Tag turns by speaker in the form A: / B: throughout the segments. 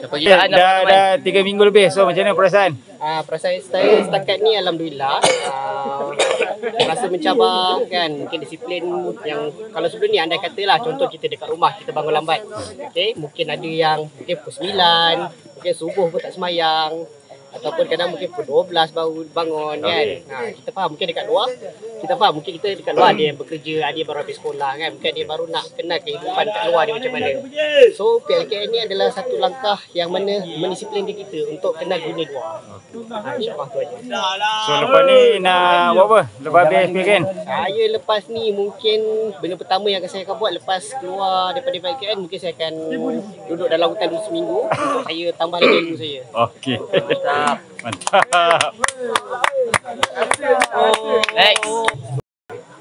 A: Dah 3 minggu lebih. So macam mana perasaan?
B: Perasaan saya setakat ni alhamdulillah. Rasa mencabar kan, mungkin disiplin yang kalau sebelum ni andai katalah contoh kita dekat rumah kita bangun lambat. Okey, mungkin ada yang mungkin pukul 9, mungkin subuh pun tak semayang. Ataupun kadang mungkin pukul 12 baru bangun kan. Kita faham mungkin dekat luar, kita faham mungkin kita dekat luar dia yang bekerja, dia baru habis sekolah kan. Mungkin dia baru nak kenal kehidupan dekat luar dia macam mana. So PLKN ni adalah satu langkah yang mana mendisiplin diri kita untuk kenal dunia luar. InsyaAllah tu aja.
A: So lepas ni nak buat apa? Lepas habis PLKN?
B: Saya lepas ni mungkin benda pertama yang saya akan buat lepas keluar daripada PLKN, mungkin saya akan duduk dalam hutan dulu seminggu untuk saya tambah lagi ilmu saya.
A: Okey. Mantap.
B: Next.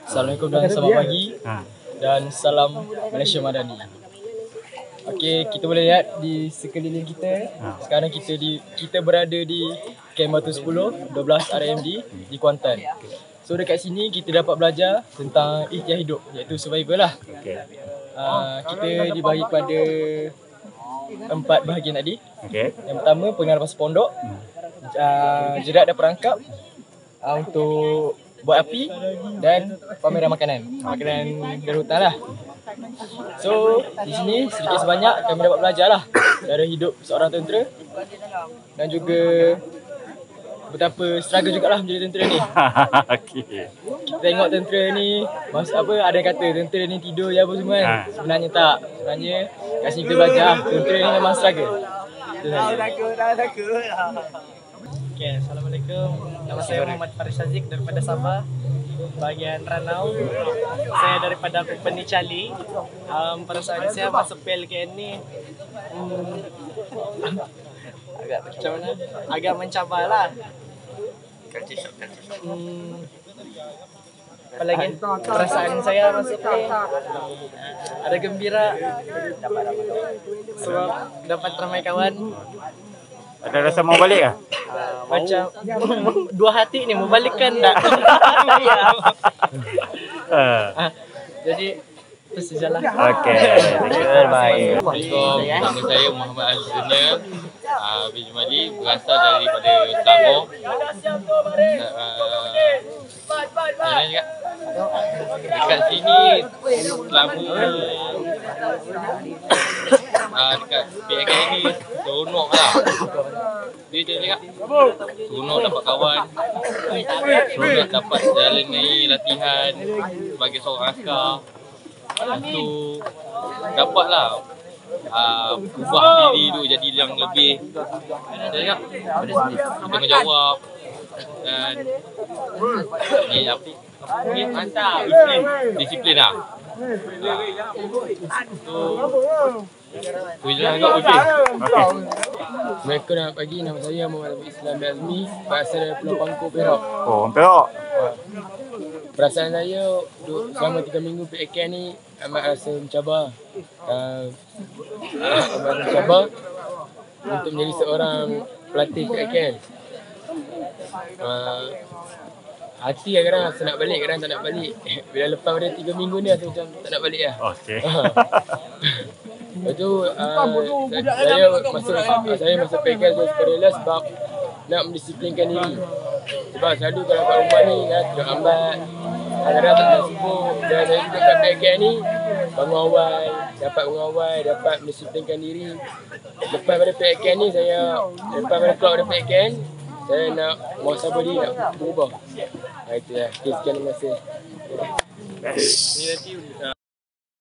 C: Assalamualaikum dan selamat pagi. Dan salam Malaysia Madani. Okey, kita boleh lihat di sekeliling kita. Sekarang kita berada di Kem Batu 10, 12 RMD di Kuantan. So dekat sini kita dapat belajar tentang ikhtiar hidup, iaitu survival lah. Kita dibagi pada 4 bahagian tadi. Yang pertama, pengenalan pasal pondok. Jerat dan perangkap untuk buat api dan pameran makanan dari hutan lah. So di sini sedikit sebanyak kami dapat belajar lah cara hidup seorang tentera dan juga betapa struggle jugalah menjadi tentera ni. Kita tengok tentera ni ada yang kata tentera ni tidur je apa semua kan. Sebenarnya tak. Sebenarnya kat sini kita belajar tentera ni memang struggle.
D: Okay, Assalamualaikum. Nama saya Muhammad Faris Aziz daripada Sabah, bahagian Ranau. Saya daripada Company Charlie. Perasaan saya masuk PLKN ni agak mencabar lah. Apalagi perasaan saya masuk ni ada gembira sebab dapat ramai kawan.
A: Ada rasa mau balik kah?
D: Macam dua hati ni mau balik kan tak? Jadi itu sajalah.
A: Okey, baik.
E: Assalamualaikum, nama saya Muhammad Azzunia bin Jumadi, berasal daripada Selangor. Dekat sini selama dekat PLKN ni seronok lah. Dia cakap seronok dapat kawan, seronok dapat jalani latihan sebagai seorang askar. Lepas tu dapatlah ubah diri tu jadi yang lebih bertanggungjawab dan mantap disiplin lah. Tu je agak okey.
C: Assalamualaikum selamat pagi. Nama saya Muhammad Islam Azmi, berasal dari Pulau Pangkor, Perak.
A: Oh, Perak.
C: Perasaan saya selama 3 minggu PLKN ni amat rasa mencabar. Amat mencabar untuk menjadi seorang pelatih PLKN. Hati kadang rasa nak balik, kadang tak nak balik. Bila lepas pada 3 minggu ni rasa macam tak nak balik lah.
A: Okey.
C: Lepas tu saya masuk PLKN secara sebab nak mendisiplinkan diri. Sebab selalu kalau kat rumah ni kan tidur lambat, kadang-kadang tak nak sibuk. Dan saya juga kat PLKN ni bangun awal, dapat mendisiplinkan diri. Lepas pada PLKN ni lepas pada keluar pada PLKN, saya nak muhasabah diri, nak berubah. Itu lah. Okay, sekian, terima kasih.
E: Ni nanti